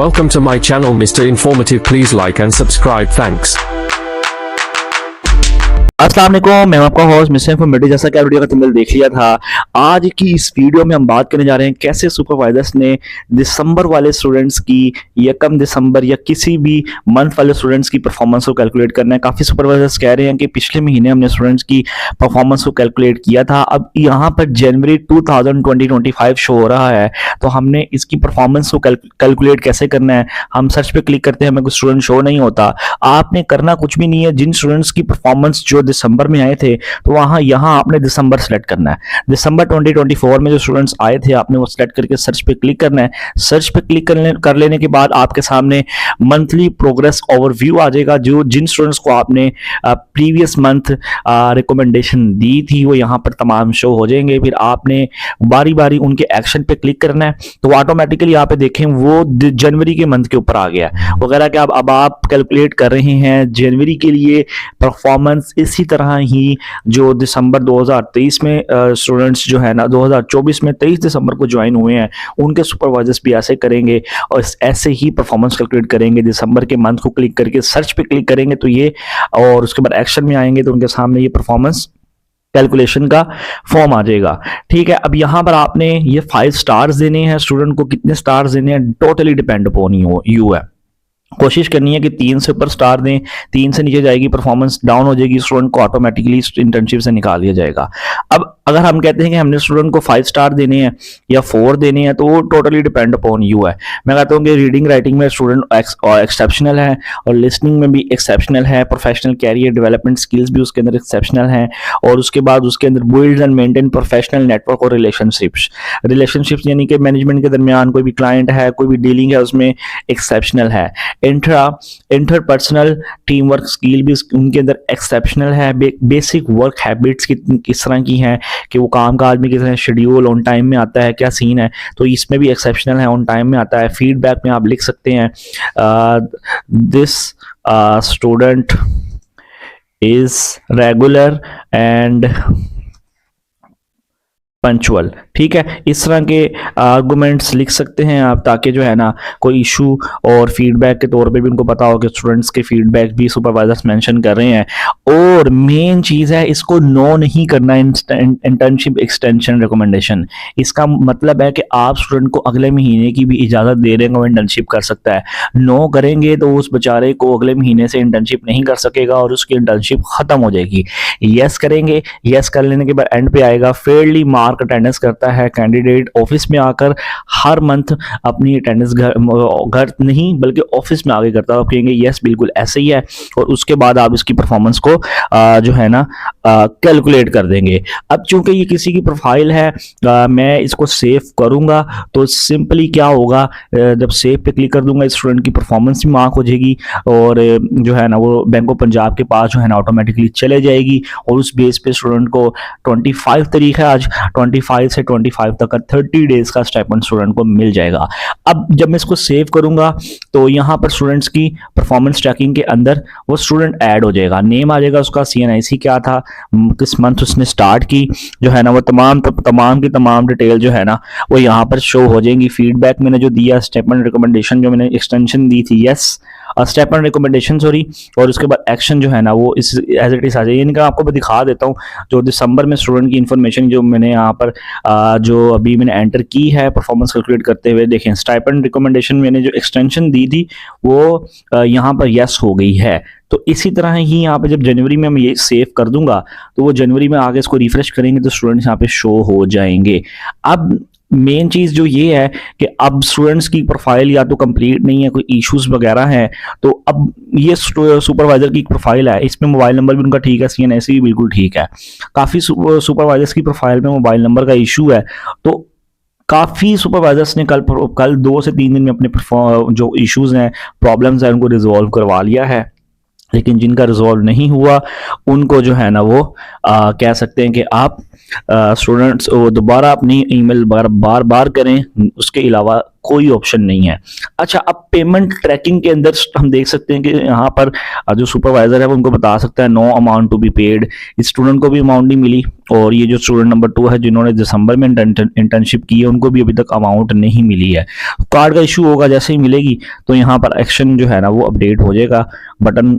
Welcome to my channel Mr. Informative. Please like and subscribe. Thanks. अस्सलाम वालेकुम, मैं आपका होस्ट मिस्टर इन्फॉर्मेटिव। जैसा कि आप वीडियो का थंबनेल देख लिया था, आज की इस वीडियो में हम बात करने जा रहे हैं कैसे सुपरवाइजर्स ने दिसंबर वाले स्टूडेंट्स की या कम दिसंबर या किसी भी मंथ वाले स्टूडेंट्स की परफॉर्मेंस को कैलकुलेट करना है। काफ़ी सुपरवाइजर्स कह रहे हैं कि पिछले महीने हमने स्टूडेंट्स की परफॉर्मेंस को कैलकुलेट किया था, अब यहाँ पर जनवरी 2025 शो हो रहा है, तो हमने इसकी परफॉर्मेंस को कैलकुलेट कैसे करना है। हम सर्च पे क्लिक करते हैं, हमें कोई स्टूडेंट शो नहीं होता। आपने करना कुछ भी नहीं है, जिन स्टूडेंट्स की परफॉर्मेंस जो दिसंबर में आए थे तो वहां यहां आपने दिसंबर सेलेक्ट करना है। दिसंबर 2024 में जो स्टूडेंट्स आए थे आपने वो सेलेक्ट करके सर्च पे क्लिक करना है। सर्च पे क्लिक कर लेने के बाद आपके सामने मंथली प्रोग्रेस ओवरव्यू आ जाएगा। जो जिन स्टूडेंट्स को आपने प्रीवियस मंथ रिकमेंडेशन दी थी वो यहाँ पर तमाम शो हो जाएंगे। फिर आपने बारी बारी उनके एक्शन पे क्लिक करना है, तो ऑटोमेटिकली यहाँ पे देखें वो जनवरी के मंथ के ऊपर आ गया वगैरह कि अब आप कैलकुलेट कर रहे हैं जनवरी के लिए परफॉर्मेंस। इसी तरह ही जो दिसंबर 2023 में स्टूडेंट्स जो है ना 2024 में 23 दिसंबर को ज्वाइन हुए हैं उनके सुपरवाइजर्स भी ऐसे करेंगे और ऐसे ही परफॉर्मेंस कैलकुलेट करेंगे। दिसंबर के मंथ को क्लिक करके सर्च पे क्लिक करेंगे तो ये, और उसके बाद एक्शन में आएंगे तो उनके सामने ये परफॉर्मेंस कैलकुलेशन का फॉर्म आ जाएगा। ठीक है, अब यहाँ पर आपने ये 5 स्टार्स देने हैं। स्टूडेंट को कितने स्टार्स देने हैं टोटली डिपेंड अपॉन यू है। कोशिश करनी है कि 3 से ऊपर स्टार दें, 3 से नीचे जाएगी परफॉर्मेंस डाउन हो जाएगी, स्टूडेंट को ऑटोमेटिकली इंटर्नशिप से निकाल दिया जाएगा। अब अगर हम कहते हैं कि हमने स्टूडेंट को 5 स्टार देने हैं या 4 देने हैं तो वो टोटली डिपेंड अपॉन यू है। मैं कहता हूँ कि रीडिंग राइटिंग में स्टूडेंट एक्सेप्शनल है और लिसनिंग में भी एक्सेप्शनल है, प्रोफेशनल कैरियर डेवलपमेंट स्किल्स भी उसके अंदर एक्सेप्शनल हैं, और उसके बाद उसके अंदर build and maintain professional network और रिलेशनशिप्स यानी कि मैनेजमेंट के दरमियान कोई भी क्लाइंट है, कोई भी डीलिंग है, उसमें एक्सेप्शनल है। इंटरपर्सनल टीम वर्क स्किल भी उनके अंदर एक्सेप्शनल है। बेसिक वर्क हैबिट्स किस तरह की हैं कि वो काम काज में किस तरह शेड्यूल ऑन टाइम में आता है, क्या सीन है, तो इसमें भी एक्सेप्शनल है, ऑन टाइम में आता है। फीडबैक में आप लिख सकते हैं this student is regular and punctual. ठीक है, इस तरह के आर्गुमेंट्स लिख सकते हैं आप, ताकि जो है ना कोई इशू और फीडबैक के तौर पे भी उनको पता हो कि स्टूडेंट्स के फीडबैक भी सुपरवाइजर्स मेंशन कर रहे हैं। और मेन चीज़ है, इसको नो नहीं करना इंटर्नशिप एक्सटेंशन रिकमेंडेशन। इसका मतलब है कि आप स्टूडेंट को अगले महीने की भी इजाज़त दे रहे हैं वो इंटर्नशिप कर सकता है। नो करेंगे तो उस बेचारे को अगले महीने से इंटर्नशिप नहीं कर सकेगा और उसकी इंटर्नशिप ख़त्म हो जाएगी। यस करेंगे, यस कर लेने के बाद एंड पे आएगा फेयरली मार्क अटेंडेंस करता है कैंडिडेट। ऑफिस में आकर हर मंथ अपनी अटेंडेंस घर नहीं बल्कि ऑफिस में आगे करता है। आप कहेंगे यस बिल्कुल ऐसे ही है, और उसके बाद आप इसकी परफॉर्मेंस को जो है ना कैलकुलेट कर देंगे। अब चूंकि ये किसी की प्रोफाइल है, मैं इसको सेव करूंगा तो सिंपली क्या होगा, जब सेव पे क्लिक कर दूंगा स्टूडेंट की परफॉर्मेंस भी मार्क हो जाएगी और जो है ना वो बैंक ऑफ पंजाब के पास जो है ना ऑटोमेटिकली चले जाएगी, और उस बेस पे स्टूडेंट को 25 तारीख है आज, 25 से 25 तक का 30 डेज का स्टाइपेंड स्टूडेंट को मिल जाएगा। अब जब मैं इसको सेव करूंगा तो यहाँ पर स्टूडेंट्स की परफॉर्मेंस ट्रैकिंग के अंदर वो स्टूडेंट ऐड हो जाएगा, नेम आ जाएगा उसका, CNIC क्या था, किस मंथ उसने स्टार्ट की, जो है ना वो तमाम की तमाम डिटेल जो है ना वो यहाँ पर शो हो जाएंगी। फीडबैक मैंने जो दिया, स्टेटमेंट रिकमेंडेशन जो मैंने एक्सटेंशन दी थी, यस स्टेटमेंट रिकमेंडेशन सॉरी, और उसके बाद एक्शन जो है ना वो इस एज इट इज आ जाएगी। इनका आपको मैं दिखा देता हूँ जो दिसंबर में स्टूडेंट की इन्फॉर्मेशन जो मैंने यहाँ पर जो अभी मैंने एंटर की है परफॉर्मेंस कैलकुलेट करते हुए। देखें स्टाइपेंड रिकमेंडेशन मैंने जो एक्सटेंशन दी थी वो यहाँ पर यस हो गई है। तो इसी तरह ही यहाँ पे जब जनवरी में मैं ये सेव कर दूंगा तो वो जनवरी में आगे इसको रिफ्रेश करेंगे तो स्टूडेंट्स यहाँ पे शो हो जाएंगे। अब मेन चीज़ जो ये है कि अब स्टूडेंट्स की प्रोफाइल या तो कंप्लीट नहीं है, कोई इश्यूज वगैरह हैं, तो अब ये सुपरवाइजर की प्रोफाइल है, इसमें मोबाइल नंबर भी उनका ठीक है, CNIC भी बिल्कुल ठीक है। काफ़ी सुपरवाइजर्स की प्रोफाइल में मोबाइल नंबर का इशू है, तो काफ़ी सुपरवाइजर्स ने कल 2 से 3 दिन में अपने जो इश्यूज हैं, प्रॉब्लम्स हैं, उनको रिजॉल्व करवा लिया है। लेकिन जिनका रिजॉल्व नहीं हुआ उनको जो है ना वो कह सकते हैं कि आप स्टूडेंट्स दोबारा अपनी ईमेल बार बार करें। उसके अलावा कोई ऑप्शन नहीं है। अच्छा, अब पेमेंट ट्रैकिंग के अंदर हम देख सकते हैं कि यहाँ पर जो सुपरवाइजर है वो उनको बता सकता है no amount to be paid. इस स्टूडेंट को भी अमाउंट नहीं मिली, और ये जो स्टूडेंट नंबर 2 है जिन्होंने दिसंबर में इंटर्नशिप की है उनको भी अभी तक अमाउंट नहीं मिली है। कार्ड का इशू होगा, जैसे ही मिलेगी तो यहाँ पर एक्शन जो है ना वो अपडेट हो जाएगा, बटन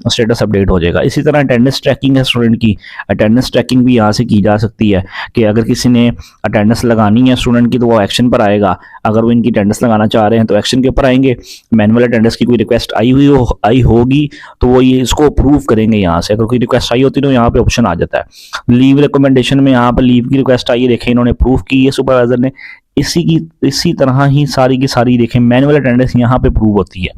स्टेटस अपडेट हो जाएगा। इसी तरह अटेंडेंस ट्रैकिंग है स्टूडेंट की, अटेंडेंस ट्रैकिंग भी यहाँ से की जा सकती है कि अगर किसी ने अटेंडेंस लगानी है स्टूडेंट की तो वो एक्शन पर आएगा, अगर वो इनकी अटेंडेंस लगाना चाह रहे हैं तो एक्शन के ऊपर आएंगे। मैनुअल अटेंडेंस की कोई रिक्वेस्ट आई होगी तो वो ये इसको अप्रूव करेंगे यहाँ से। अगर कोई रिक्वेस्ट आई होती तो यहाँ पे ऑप्शन आ जाता है। लीव रिकमेंडेशन में यहाँ पर लीव की रिक्वेस्ट आई है, देखें इन्होंने अप्रूव की है सुपरवाइजर ने। इसी तरह ही सारी की सारी देखें मैनुअल अटेंडेंस यहाँ पे अप्रूव होती है।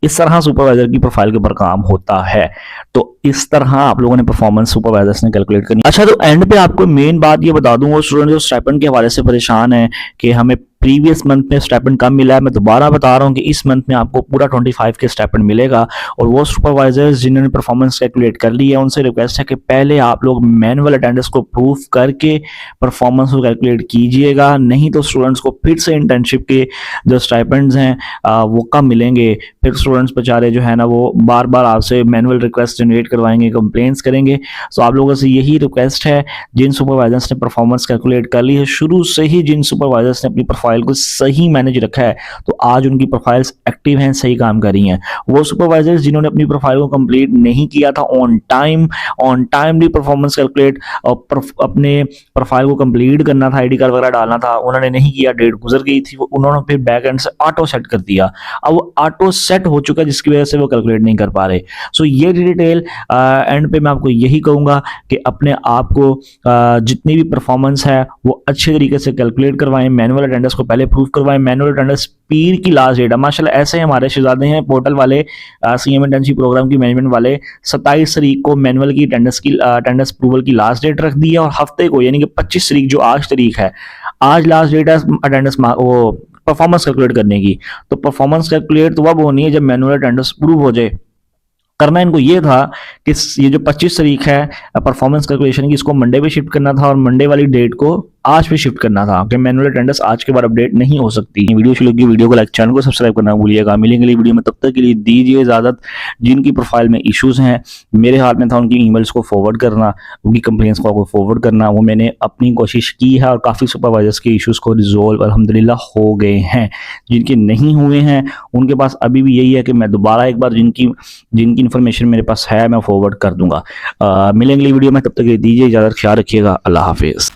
इस तरह सुपरवाइजर की प्रोफाइल के ऊपर काम होता है। तो इस तरह आप लोगों ने परफॉर्मेंस सुपरवाइजर्स ने कैलकुलेट करनी। अच्छा, तो एंड पे आपको मेन बात ये बता दूं, वो स्टूडेंट जो स्टाइपेंड के हवाले से परेशान है कि हमें प्रीवियस मंथ में स्टाइपेंड कम मिला है, मैं दोबारा बता रहा हूं कि इस मंथ में आपको पूरा 25 के स्टाइपेंड मिलेगा। और वो सुपरवाइजर्स जिन्होंने परफॉर्मेंस कैलकुलेट कर ली है उनसे रिक्वेस्ट है कि पहले आप लोग मैनुअल अटेंडेंस को प्रूफ करके परफॉर्मेंस को कैलकुलेट कीजिएगा, नहीं तो स्टूडेंट्स को फिर से इंटर्नशिप के जो स्टाइपेंड्स हैं वो कम मिलेंगे। फिर स्टूडेंट्स बेचारे जो है ना वो बार बार आपसे मैनुअल रिक्वेस्ट जनरेट करवाएंगे, कंप्लेंट्स करेंगे। सो आप लोगों से यही रिक्वेस्ट है, जिन सुपरवाइजर्स ने परफॉर्मेंस कैलकुलेट कर ली है शुरू से ही, जिन सुपरवाइजर्स ने अपनी प्रोफाइल को सही मैनेज रखा है तो आज उनकी प्रोफाइल्स एक्टिव हैं, सही काम कर रही हैं। वो सुपरवाइजर्स जिन्होंने अपनी प्रोफाइल को कंप्लीट नहीं किया था ऑन टाइमली परफॉर्मेंस कैलकुलेट और अपने प्रोफाइल को कंप्लीट करना था, आईडी कार्ड वगैरह डालना था, उन्होंने नहीं किया, डेट गुजर गई थी, उन्होंने फिर बैक एंड से ऑटो सेट कर दिया। अब वो ऑटो सेट हो चुका है जिसकी वजह से वो कैलकुलेट नहीं कर पा रहे। सो ये डिटेल एंड पे मैं आपको यही कहूंगा कि अपने आप को जितनी भी परफॉर्मेंस है वो अच्छे तरीके से कैलकुलेट करवाएं, मैनुअल अटेंडेंस को पहले प्रूफ करवाएं। मैनुअल अटेंडेंस पीर की लास्ट डेट है, माशाल्लाह ऐसे हमारे शहजादे हैं पोर्टल वाले, सीएम इंटर्नशिप प्रोग्राम की मैनेजमेंट वाले 27 तारीख को मैनुअल की अटेंडेंस अप्रूवल की लास्ट डेट रख दी है, और हफ्ते को यानी कि 25 तारीख जो आज तारीख है, आज लास्ट डेट है अटेंडेंस वो परफॉर्मेंस कैलकुलेट करने की। तो परफॉर्मेंस कैलकुलेट तो अब होनी है जब मैनुअल अटेंडेंस प्रूव हो जाए। करना इनको ये था कि ये जो 25 तारीख है परफॉर्मेंस कैलकुलेशन की, इसको मंडे पे शिफ्ट करना था और मंडे वाली डेट को आज पे शिफ्ट करना था कि मैनुअल अटेंडेंस आज के बाद अपडेट नहीं हो सकती। वीडियो अच्छी लगी वीडियो को लाइक, चैनल को सब्सक्राइब करना भूलिएगा। मिलेंगे वीडियो में, तब तक के लिए दीजिए इजाजत। जिनकी प्रोफाइल में इश्यूज हैं, मेरे हाथ में था उनकी ईमेल्स को फॉरवर्ड करना, उनकी कंप्लेंट्स को फॉरवर्ड करना, वो मैंने अपनी कोशिश की है और काफ़ी सुपरवाइजर्स के इश्यूज़ को रिजोल्व अल्हम्दुलिल्लाह हो गए हैं। जिनके नहीं हुए हैं उनके पास अभी भी यही है कि मैं दोबारा एक बार जिनकी इन्फॉर्मेशन मेरे पास है मैं फॉरवर्ड कर दूंगा। मिलेंगे वीडियो में, तब तक के लिए दीजिए इजाजत, ख्याल रखिएगा, अल्लाह हाफिज़।